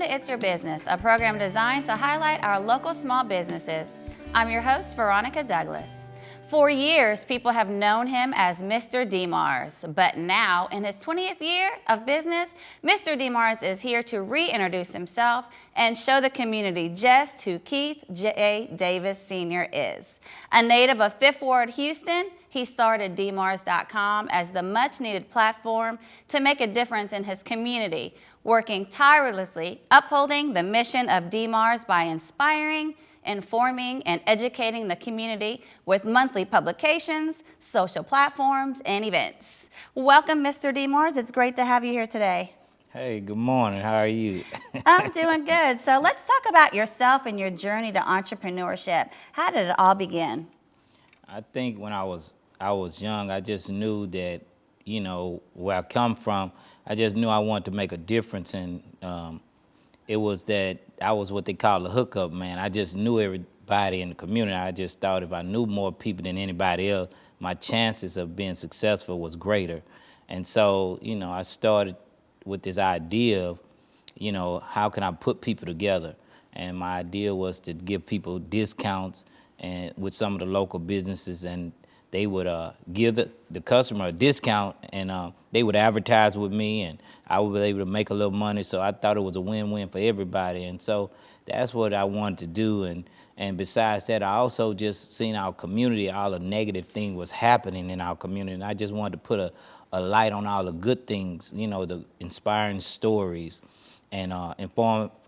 to It's Your Business, a program designed to highlight our local small businesses. I'm your host, Veronica Douglas. For years, people have known him as Mr. DeMars, but now, in his 20th year of business, Mr. DeMars is here to reintroduce himself and show the community just who Keith J. Davis Sr. is. A native of Fifth Ward, Houston, he started DeMars.com as the much-needed platform to make a difference in his community, working tirelessly, upholding the mission of DeMars by inspiring, informing, and educating the community with monthly publications, social platforms, and events. Welcome, Mr. DeMars. It's great to have you here today. Hey, good morning. How are you? I'm doing good. So let's talk about yourself and your journey to entrepreneurship. How did it all begin? I think when I was young, I just knew that, where I come from, I just knew I wanted to make a difference. And it was that I was what they call a hookup man. I just knew everybody in the community. I just thought if I knew more people than anybody else, my chances of being successful was greater. And so, I started with this idea of, how can I put people together? And my idea was to give people discounts and with some of the local businesses, and they would give the customer a discount, and they would advertise with me, and I would be able to make a little money. So I thought it was a win-win for everybody, and so that's what I wanted to do. And besides that, I also just seen our community, all the negative thing was happening in our community, and I just wanted to put a light on all the good things, the inspiring stories, and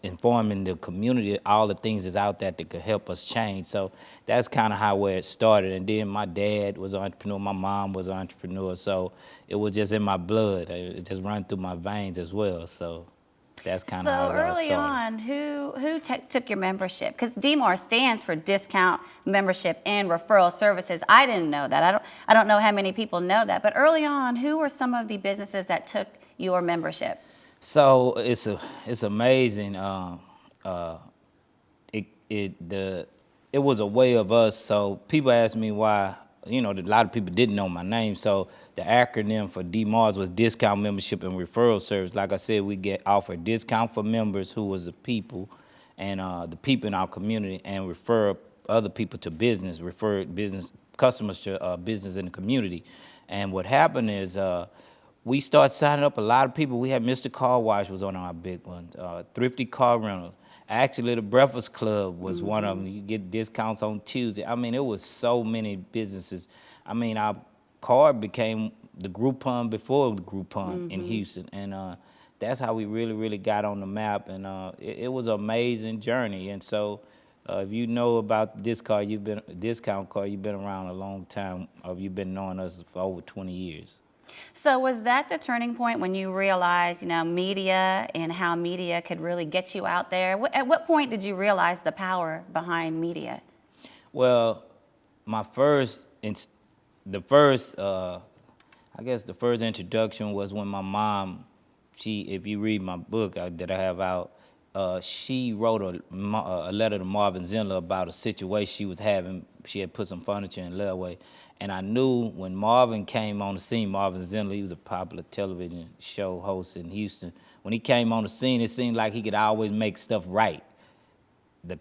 informing the community all the things that's out there that could help us change. So that's kind of where it started. And then my dad was an entrepreneur, my mom was an entrepreneur, so it was just in my blood. It just ran through my veins as well. So that's kind of how it started. So early on, who took your membership? Because DeMars stands for Discount Membership and Referral Services. I didn't know that. I don't know how many people know that. But early on, who were some of the businesses that took your membership? So it's amazing. It was a way of us. So people ask me why. A lot of people didn't know my name. So the acronym for DeMars was Discount Membership and Referral Service. Like I said, we get offered discount for members who was the people, and the people in our community, and refer other people to business, refer business customers to business in the community. And what happened is, we started signing up a lot of people. We had Mr. Car Wash was on our big one, Thrifty Car Rentals. Actually, the Breakfast Club was one of them. You get discounts on Tuesday. I mean, it was so many businesses. I mean, our card became the Groupon before the Groupon in Houston. And that's how we really, really got on the map. And it was an amazing journey. And so if you know about discount card, you've been around a long time, or you've been knowing us for over 20 years. So was that the turning point when you realized, media and how media could really get you out there? At what point did you realize the power behind media? Well, the first introduction was when my mom, if you read my book that I have out, she wrote a letter to Marvin Zindler about a situation she was having. She had put some furniture in layaway. And I knew when Marvin came on the scene, Marvin Zindler, he was a popular television show host in Houston. When he came on the scene, it seemed like he could always make stuff right. The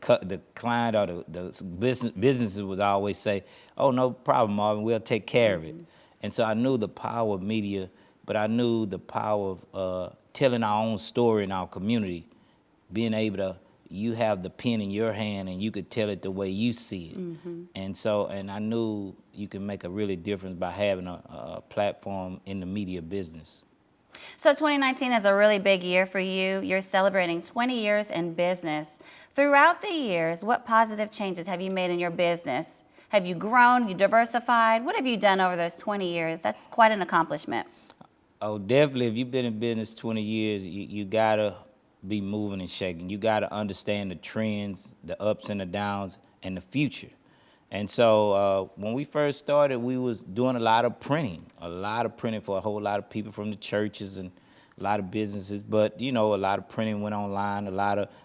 client or the businesses would always say, "Oh, no problem, Marvin, we'll take care of it." And so I knew the power of media, but I knew the power of telling our own story in our community, being able to, you have the pen in your hand and you could tell it the way you see it. And I knew you can make a really difference by having a platform in the media business. So 2019 is a really big year for you. You're celebrating 20 years in business. Throughout the years, what positive changes have you made in your business? Have you grown, you diversified? What have you done over those 20 years? That's quite an accomplishment. Oh, definitely. If you've been in business 20 years, you gotta be moving and shaking. You got to understand the trends, the ups and the downs, and the future. And so when we first started, we was doing a lot of printing for a whole lot of people from the churches and a lot of businesses. But, a lot of printing went online,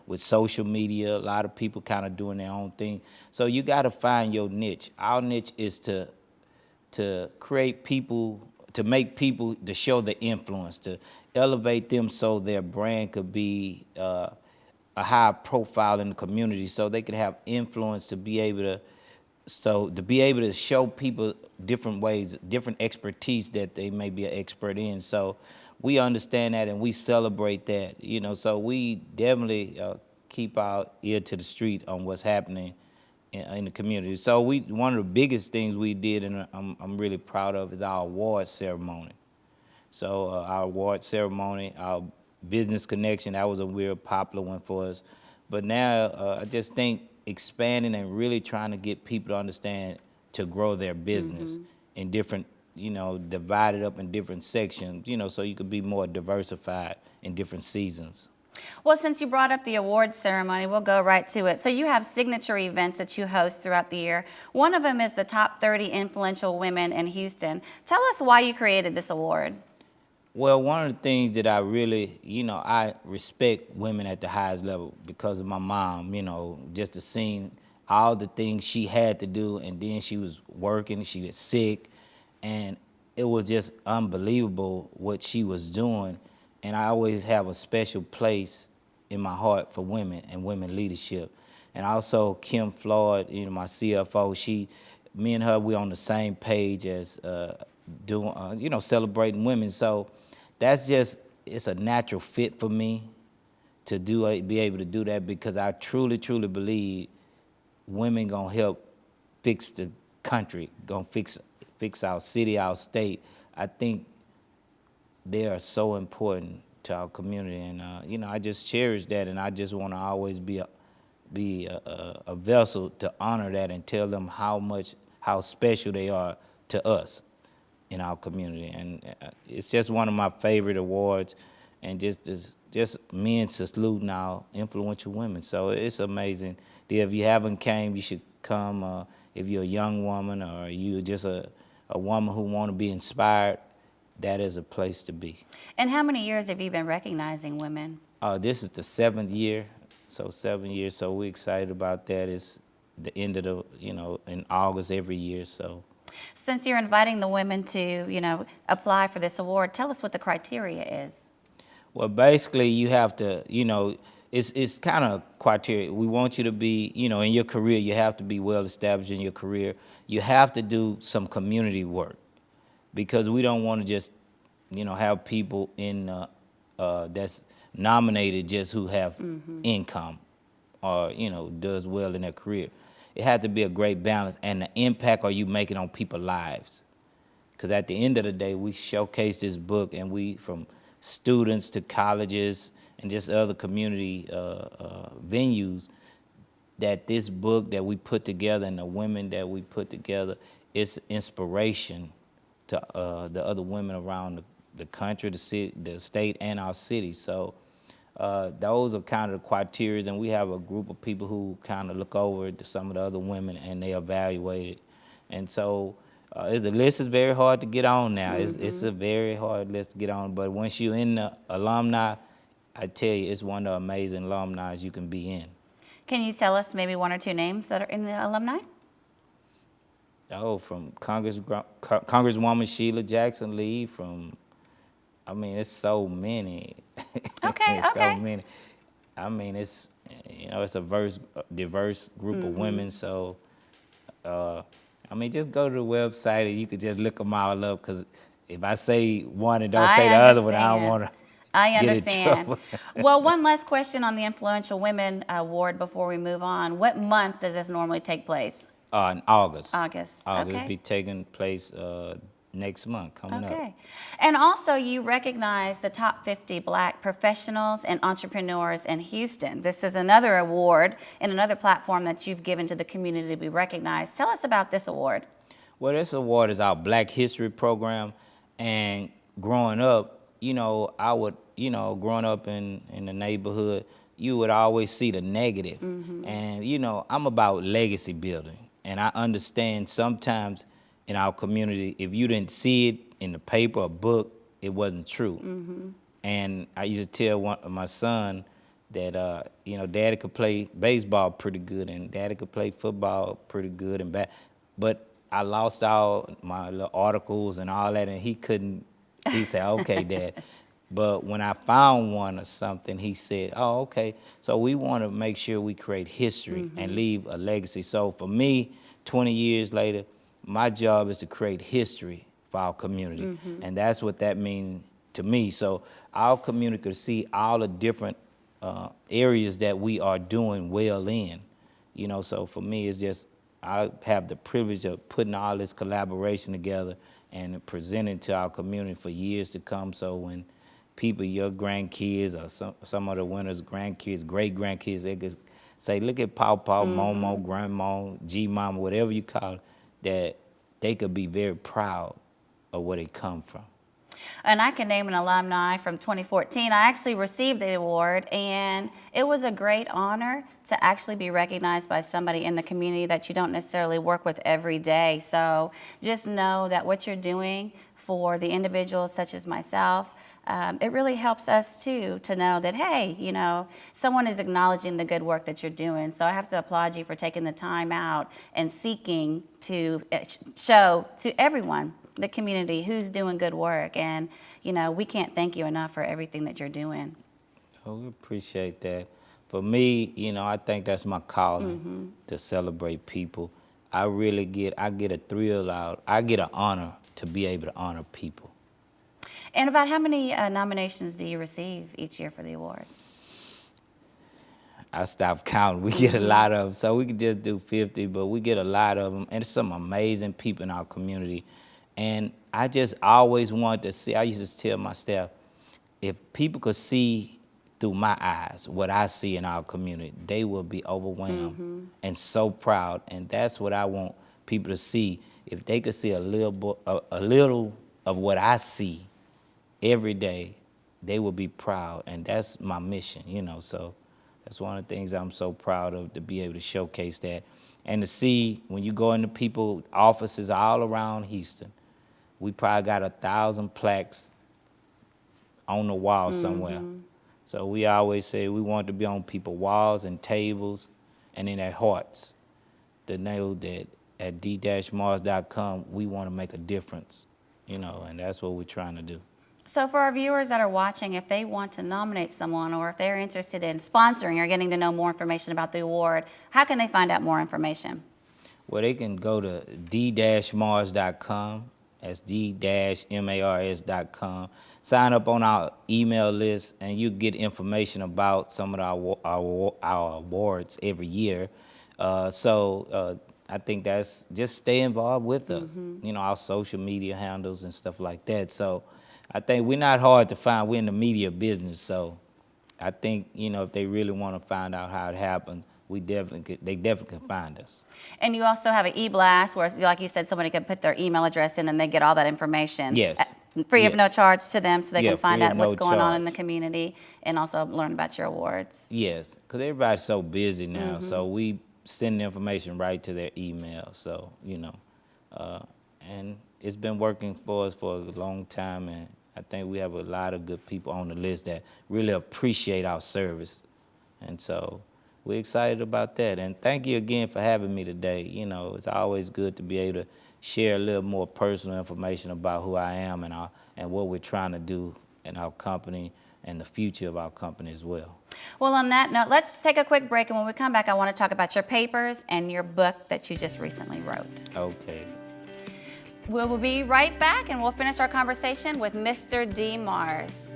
with social media, a lot of people kind of doing their own thing. So you got to find your niche. Our niche is to create people, to make people, to show the influence, to elevate them so their brand could be a high profile in the community, so they could have influence to be able to show people different ways, different expertise that they may be an expert in. So we understand that and we celebrate that, so we definitely keep our ear to the street on what's happening in the community. So one of the biggest things we did, and I'm really proud of, is our award ceremony. So our award ceremony, our business connection, that was a real popular one for us. But now I just think expanding and really trying to get people to understand to grow their business in different, divided up in different sections, so you could be more diversified in different seasons. Well, since you brought up the awards ceremony, we'll go right to it. So you have signature events that you host throughout the year. One of them is the Top 30 Influential Women in Houston. Tell us why you created this award. Well, one of the things that I really, I respect women at the highest level because of my mom, just to see all the things she had to do, and then she was working, she was sick, and it was just unbelievable what she was doing. And I always have a special place in my heart for women and women leadership. And also Kim Floyd, my CFO, me and her, we're on the same page as doing, celebrating women. So that's just, it's a natural fit for me to be able to do that, because I truly, truly believe women gonna help fix the country, gonna fix our city, our state. I think they are so important to our community, and I just cherish that, and I just want to always be a vessel to honor that and tell them how special they are to us in our community. And it's just one of my favorite awards, and just men saluting our influential women. So it's amazing. If you haven't came, you should come. If you're a young woman or you're just a woman who want to be inspired, that is a place to be. And how many years have you been recognizing women? This is the 7th year, so 7 years. So we're excited about that. It's the end of the, in August every year. So, since you're inviting the women to, apply for this award, tell us what the criteria is. Well, basically, you have to, it's kind of criteria. We want you to be, in your career, you have to be well established in your career. You have to do some community work, because we don't want to just, have people in that's nominated just who have income or, does well in their career. It had to be a great balance, and the impact are you making on people's lives. Because at the end of the day, we showcase this book, and we, from students to colleges and just other community venues, that this book that we put together and the women that we put together is inspiration to the other women around the country, the city, the state, and our city. So those are kind of the criteria, and we have a group of people who kind of look over some of the other women, and they evaluate it. And so the list is very hard to get on now. It's a very hard list to get on, but once you're in the alumni, I tell you, it's one of the amazing alumni you can be in. Can you tell us maybe one or two names that are in the alumni? Oh, from Congresswoman Sheila Jackson Lee, it's so many. Okay, It's okay. so many. It's, it's a diverse group of women, so, just go to the website and you could just look them all up, because if I say one and don't say the other one, I don't want to. I understand. Well, one last question on the Influential Women Award before we move on. What month does this normally take place? In August. August. Okay. Okay. It'll be taking place next month, coming up. Okay. And also, you recognize the top 50 Black professionals and entrepreneurs in Houston. This is another award and another platform that you've given to the community to be recognized. Tell us about this award. Well, this award is our Black History program, and growing up, growing up in the neighborhood, you would always see the negative. And, I'm about legacy building. And I understand sometimes in our community, if you didn't see it in the paper or book, it wasn't true. And I used to tell my son that, Daddy could play baseball pretty good, and Daddy could play football pretty good and bad. But I lost all my little articles and all that, and he said, okay, Dad. But when I found one or something, he said, "Oh, okay. So we want to make sure we create history and leave a legacy." So for me, 20 years later, my job is to create history for our community, and that's what that means to me. So our community could see all the different areas that we are doing well in. So for me, it's just I have the privilege of putting all this collaboration together and presenting to our community for years to come. So when people, your grandkids or some of the winners' grandkids, great-grandkids, they could say, look at Pawpaw, Momo, Grandma, G-Mama, whatever you call it, that they could be very proud of where they come from. And I can name an alumni from 2014. I actually received the award, and it was a great honor to actually be recognized by somebody in the community that you don't necessarily work with every day. So just know that what you're doing for the individuals such as myself, it really helps us too to know that, hey, someone is acknowledging the good work that you're doing. So I have to applaud you for taking the time out and seeking to show to everyone, the community, who's doing good work. And, we can't thank you enough for everything that you're doing. Oh, we appreciate that. For me, I think that's my calling, to celebrate people. I get a thrill out. I get an honor to be able to honor people. And about how many nominations do you receive each year for the award? I stopped counting. We get a lot of them, so we could just do 50, but we get a lot of them, and it's some amazing people in our community. And I just always wanted to see, I used to tell my staff, if people could see through my eyes what I see in our community, they will be overwhelmed and so proud. And that's what I want people to see. If they could see a little of what I see every day, they will be proud, and that's my mission, so that's one of the things I'm so proud of, to be able to showcase that. And to see when you go into people's offices all around Houston, we probably got 1,000 plaques on the wall somewhere. So we always say we want to be on people's walls and tables and in their hearts, to know that at d-mars.com we want to make a difference, and that's what we're trying to do. So for our viewers that are watching, if they want to nominate someone, or if they're interested in sponsoring or getting to know more information about the award, how can they find out more information? Well, they can go to d-mars.com. That's d-mars.com. Sign up on our email list, and you get information about some of our awards every year. I think that's just stay involved with us, our social media handles and stuff like that. So I think we're not hard to find. We're in the media business, so I think, if they really want to find out how it happened, they definitely can find us. And you also have an e-blast where, like you said, somebody can put their email address in and they get all that information. Yes. Free of no charge to them, so they can find out what's going on in the charge. Community and also learn about your awards. Yes, because everybody's so busy now, so we send the information right to their email. So, and it's been working for us for a long time, and I think we have a lot of good people on the list that really appreciate our service. And so we're excited about that. And thank you again for having me today. It's always good to be able to share a little more personal information about who I am and what we're trying to do in our company and the future of our company as well. Well, on that note, let's take a quick break, and when we come back, I want to talk about your papers and your book that you just recently wrote. Okay. We'll be right back, and we'll finish our conversation with Mr. D. Mars.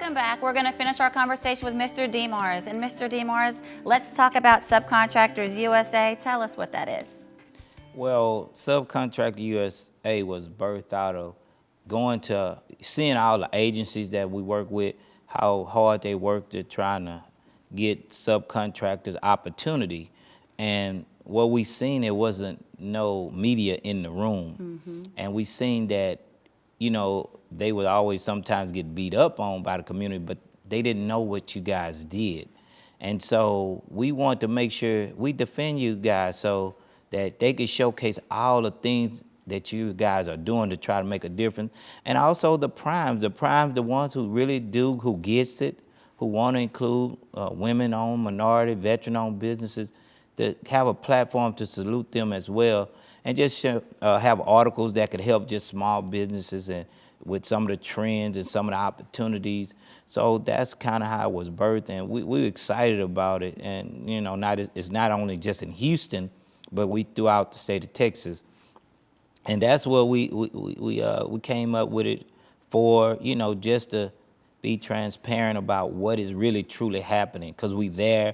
Welcome back. We're going to finish our conversation with Mr. Demars. And Mr. Demars, let's talk about Subcontractors USA. Tell us what that is. Well, Subcontractor USA was birthed out of going to seeing all the agencies that we work with, how hard they work to trying to get subcontractors opportunity. And what we seen, there wasn't no media in the room. And we seen that, you know, they would always sometimes get beat up on by the community, but they didn't know what you guys did. And so we want to make sure we defend you guys so that they can showcase all the things that you guys are doing to try to make a difference. And also the primes, the ones who really do, who gets it, who want to include women-owned, minority, veteran-owned businesses, to have a platform to salute them as well, and just have articles that could help just small businesses and with some of the trends and some of the opportunities. So that's kind of how it was birthed, and we're excited about it. And you know, it's not only just in Houston, but we throughout the state of Texas. And that's what we came up with it for, you know, just to be transparent about what is really truly happening. Because we're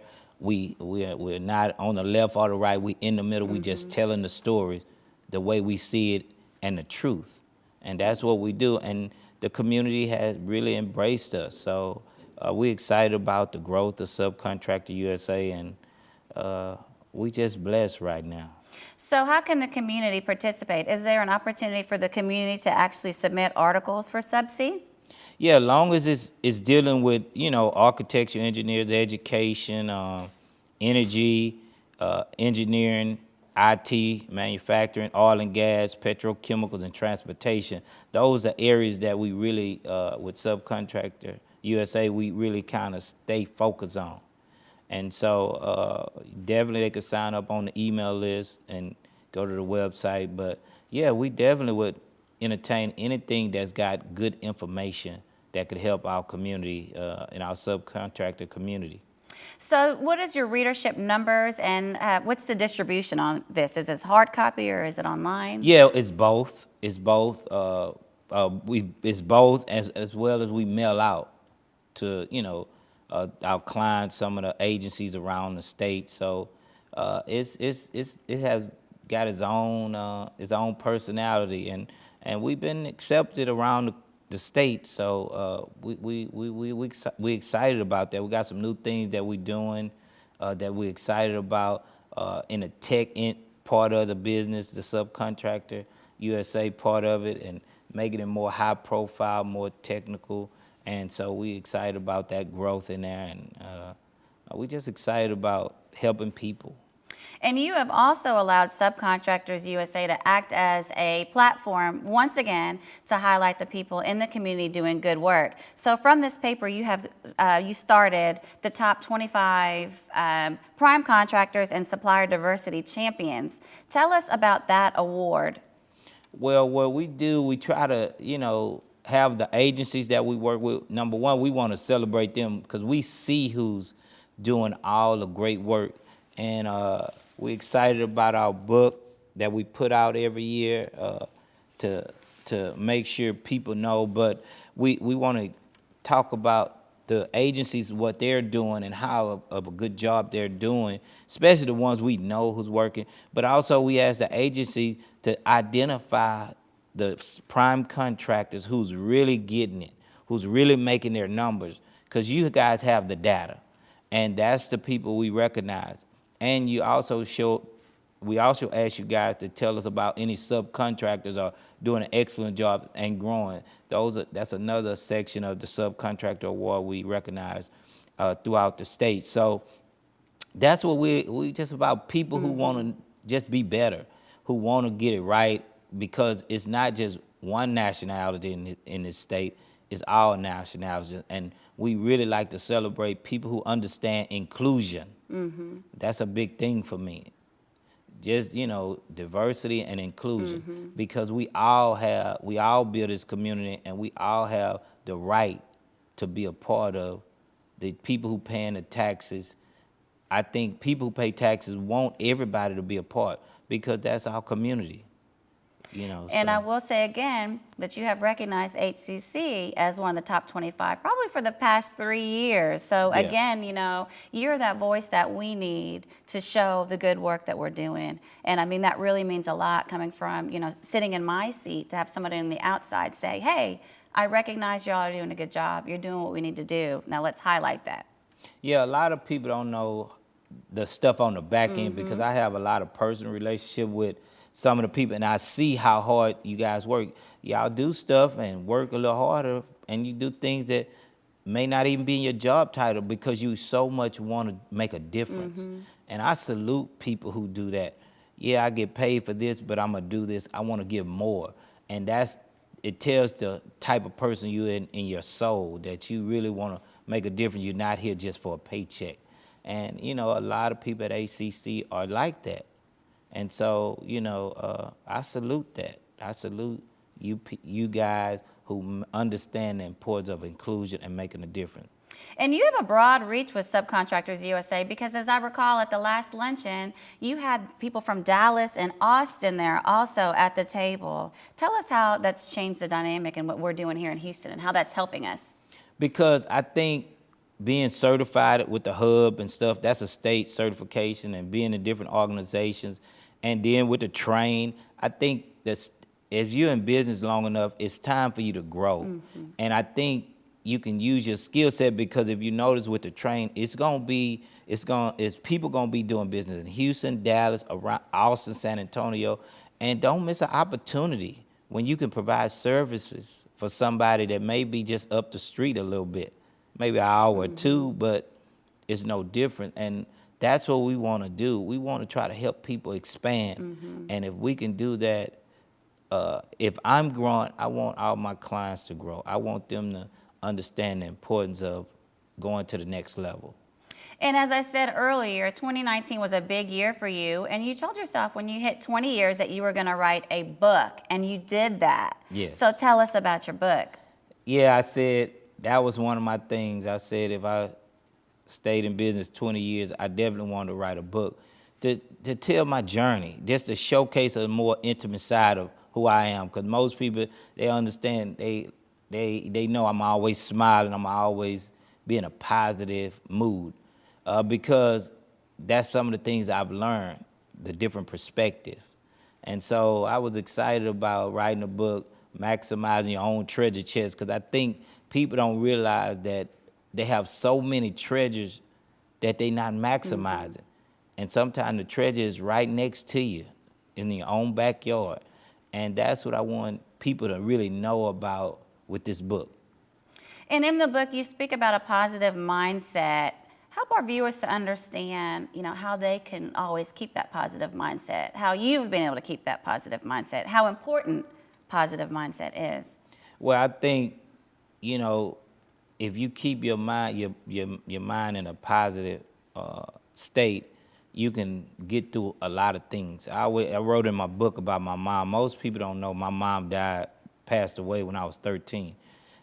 not on the left or the right, we in the middle, we just telling the story the way we see it and the truth. And that's what we do. And the community has really embraced us. So we're excited about the growth of Subcontractor USA, and we just blessed right now. So how can the community participate? Is there an opportunity for the community to actually submit articles for Subsea? Yeah, as long as it's dealing with, you know, architecture, engineers, education, energy, engineering, IT, manufacturing, oil and gas, petrochemicals, and transportation. Those are areas that we really, with Subcontractor USA, we really kind of stay focused on. And so definitely they could sign up on the email list and go to the website. But yeah, we definitely would entertain anything that's got good information that could help our community and our subcontractor community. So what is your readership numbers, and what's the distribution on this? Is this hard copy or is it online? Yeah, it's both. It's both. It's both as well as we mail out to, you know, our clients, some of the agencies around the state. So it has got its own personality, and we've been accepted around the state. So we excited about that. We got some new things that we're doing that we're excited about in the tech part of the business, the Subcontractor USA part of it, and making it more high profile, more technical. And so we excited about that growth in there, and we just excited about helping people. And you have also allowed Subcontractors USA to act as a platform, once again, to highlight the people in the community doing good work. So from this paper, you have you started the top 25 prime contractors and supplier diversity champions. Tell us about that award. Well, what we do, we try to, you know, have the agencies that we work with. Number one, we want to celebrate them because we see who's doing all the great work. And we're excited about our book that we put out every year to make sure people know. But we want to talk about the agencies, what they're doing and how of a good job they're doing, especially the ones we know who's working. But also we ask the agency to identify the prime contractors who's really getting it, who's really making their numbers, because you guys have the data, and that's the people we recognize. And you also we also ask you guys to tell us about any subcontractors are doing an excellent job and growing. That's another section of the Subcontractor Award we recognize throughout the state. So that's what we just about people who want to just be better, who want to get it right, because it's not just one nationality in this state, it's all nationalities. And we really like to celebrate people who understand inclusion. That's a big thing for me. Just, you know, diversity and inclusion, because we all build this community, and we all have the right to be a part of the people who paying the taxes. I think people who pay taxes want everybody to be a part, because that's our community. you know. And so. I will say again that you have recognized HCC as one of the top 25, probably for the past 3 years. So Yeah. again, you know, you're that voice that we need to show the good work that we're doing. And I mean, that really means a lot coming from, you know, sitting in my seat to have somebody on the outside say, hey, I recognize y'all are doing a good job. You're doing what we need to do. Now let's highlight that. Yeah, a lot of people don't know the stuff on the back end because I have a lot of personal relationship with some of the people, and I see how hard you guys work. Y'all do stuff and work a little harder, and you do things that may not even be in your job title because you so much want to make a difference. And I salute people who do that. Yeah, I get paid for this, but I'm gonna do this. I want to give more, and it tells the type of person you in your soul that you really want to make a difference. You're not here just for a paycheck. And, you know, a lot of people at ACC are like that. And so, you know, I salute that. I salute you guys who understand the importance of inclusion and making a difference. And you have a broad reach with Subcontractors USA because, as I recall, at the last luncheon, you had people from Dallas and Austin there also at the table. Tell us how that's changed the dynamic and what we're doing here in Houston and how that's helping us. Because I think being certified with the hub and stuff, that's a state certification, and being in different organizations, and then with the train, I think that if you're in business long enough, it's time for you to grow. And I think you can use your skill set because if you notice with the train, it's people gonna be doing business in Houston, Dallas, around Austin, San Antonio, and don't miss an opportunity when you can provide services for somebody that may be just up the street a little bit, maybe an hour or two, but it's no different. And that's what we want to do. We want to try to help people expand. And if we can do that, if I'm growing, I want all my clients to grow. I want them to understand the importance of going to the next level. And as I said earlier, 2019 was a big year for you, and you told yourself when you hit 20 years that you were going to write a book, and you did that. Yes. So tell us about your book. Yeah, I said that was one of my things. I said if I stayed in business 20 years, I definitely wanted to write a book to tell my journey, just to showcase a more intimate side of who I am. Because most people, they understand, they know I'm always smiling, I'm always be in a positive mood, because that's some of the things I've learned, the different perspectives. And so I was excited about writing a book, maximizing your own treasure chest, because I think people don't realize that they have so many treasures that they're not maximizing. And sometimes the treasure is right next to you in your own backyard. And that's what I want people to really know about with this book. And in the book, you speak about a positive mindset. Help our viewers to understand, you know, how they can always keep that positive mindset, how you've been able to keep that positive mindset, how important positive mindset is. Well, I think, you know, if you keep your mind, your mind in a positive state, you can get through a lot of things. I wrote in my book about my mom. Most people don't know my mom passed away when I was 13.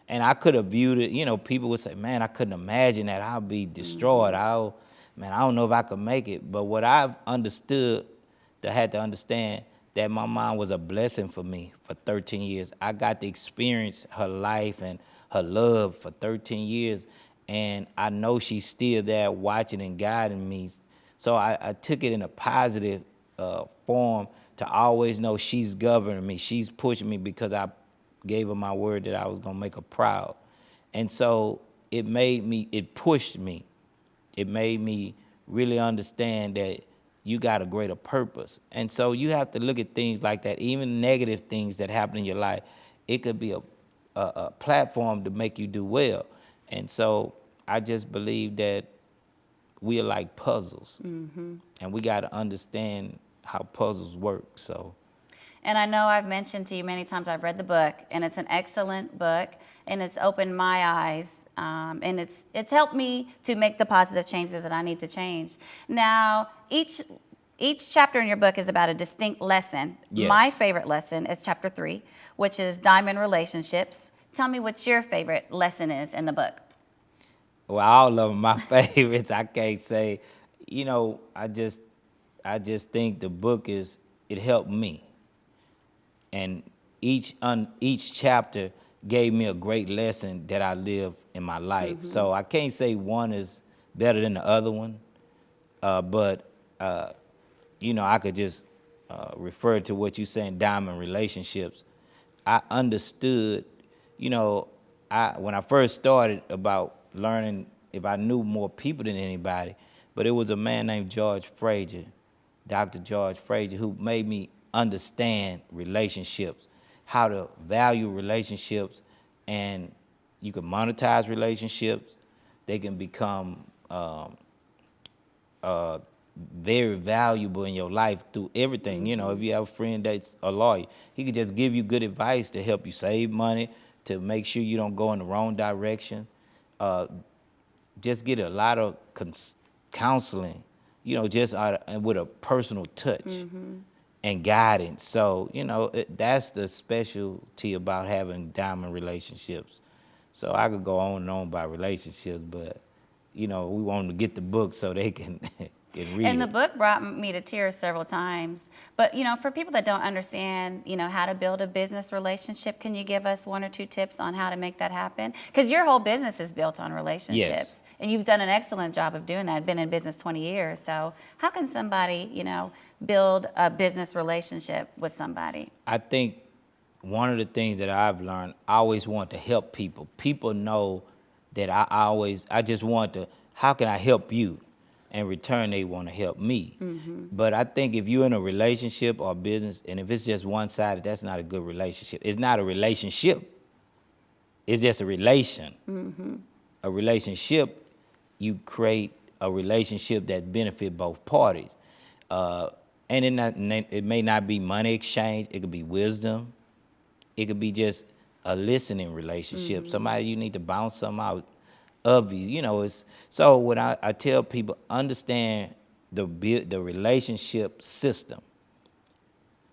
And I could have viewed it, you know, people would say, man, I couldn't imagine that. I'll be destroyed. I don't know if I could make it. But what I've understood, I had to understand that my mom was a blessing for me for 13 years. I got to experience her life and her love for 13 years. And I know she's still there watching and guiding me. So I took it in a positive form to always know she's governing me. She's pushing me because I gave her my word that I was gonna make her proud. And so it pushed me. It made me really understand that you got a greater purpose. And so you have to look at things like that, even negative things that happen in your life. It could be a platform to make you do well. And so I just believe that we are like puzzles, and we got to understand how puzzles work. So. And I know I've mentioned to you many times I've read the book, and it's an excellent book, and it's opened my eyes, and it's helped me to make the positive changes that I need to change. Now, each chapter in your book is about a distinct lesson. Yes. My favorite lesson is chapter 3, which is diamond relationships. Tell me what your favorite lesson is in the book. Well, all of them my favorites. I can't say, you know, I just think the book it helped me. and each chapter gave me a great lesson that I live in my life. So I can't say one is better than the other one, but I could just refer to what you saying, diamond relationships. I understood, when I first started about learning if I knew more people than anybody, but it was a man named George Frazier, Dr. George Frazier, who made me understand relationships, how to value relationships, and you can monetize relationships. They can become very valuable in your life through everything. If you have a friend that's a lawyer, he could just give you good advice to help you save money, to make sure you don't go in the wrong direction. Just get a lot of counseling, just with a personal touch and guidance. So, that's the specialty about having diamond relationships. So I could go on and on about relationships, but, we want to get the book so they can read And it. the book brought me to tears several times. But, for people that don't understand, how to build a business relationship, can you give us one or two tips on how to make that happen? Because your whole business is built on relationships. Yes. And you've done an excellent job of doing that. Been in business 20 years. So how can somebody, build a business relationship with somebody? I think one of the things that I've learned, I always want to help people. People know that I just want to, how can I help you? In return, they want to help me. But I think if you're in a relationship or business, and if it's just one-sided, that's not a good relationship. It's not a relationship. It's just a relation. A relationship, you create a relationship that benefits both parties. And it may not be money exchange. It could be wisdom. It could be just a listening relationship. Somebody you need to bounce something out of you. So when I tell people, understand the relationship system.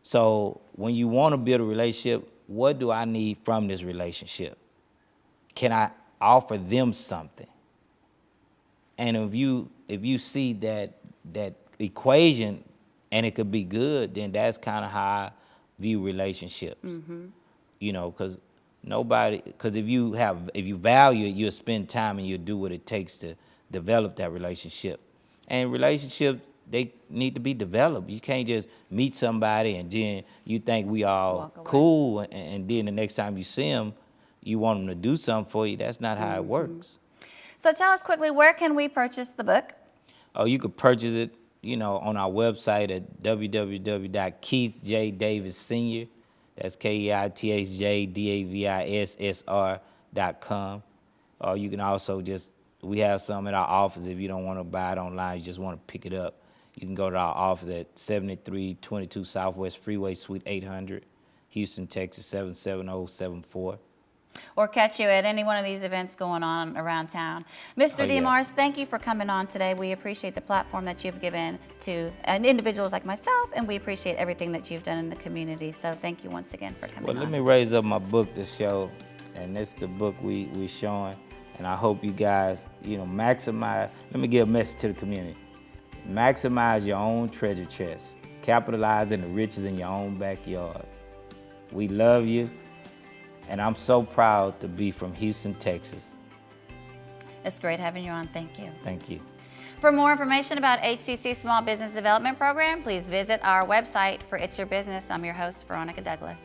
So when you want to build a relationship, what do I need from this relationship? Can I offer them something? And if you see that equation and it could be good, then that's kind of how I view relationships. Because if you value it, you'll spend time and you'll do what it takes to develop that relationship. And relationships, they need to be developed. You can't just meet somebody and then you think we all cool, and then the next time you see them, you want them to do something for you. That's not how it works. So tell us quickly, where can we purchase the book? Oh, you could purchase it, on our website at www.keithjdavis.sr. That's KEITHJDAVISSR.com. Or you can also we have some at our office. If you don't want to buy it online, you just want to pick it up, you can go to our office at 7322 Southwest Freeway, Suite 800, Houston, Texas, 77074. Or catch you at any one of these events going on around town. Mr. DeMars, thank you for coming on today. We appreciate the platform that you've given to individuals like myself, and we appreciate everything that you've done in the community. So thank you once again for coming on. Well, let me raise up my book to show, and this is the book we showing, and I hope you guys, maximize. Let me give a message to the community. Maximize your own treasure chest. Capitalize in the riches in your own backyard. We love you. And I'm so proud to be from Houston, Texas. It's great having you on. Thank you. Thank you. For more information about HCC Small Business Development Program, please visit our website for It's Your Business. I'm your host, Veronica Douglas.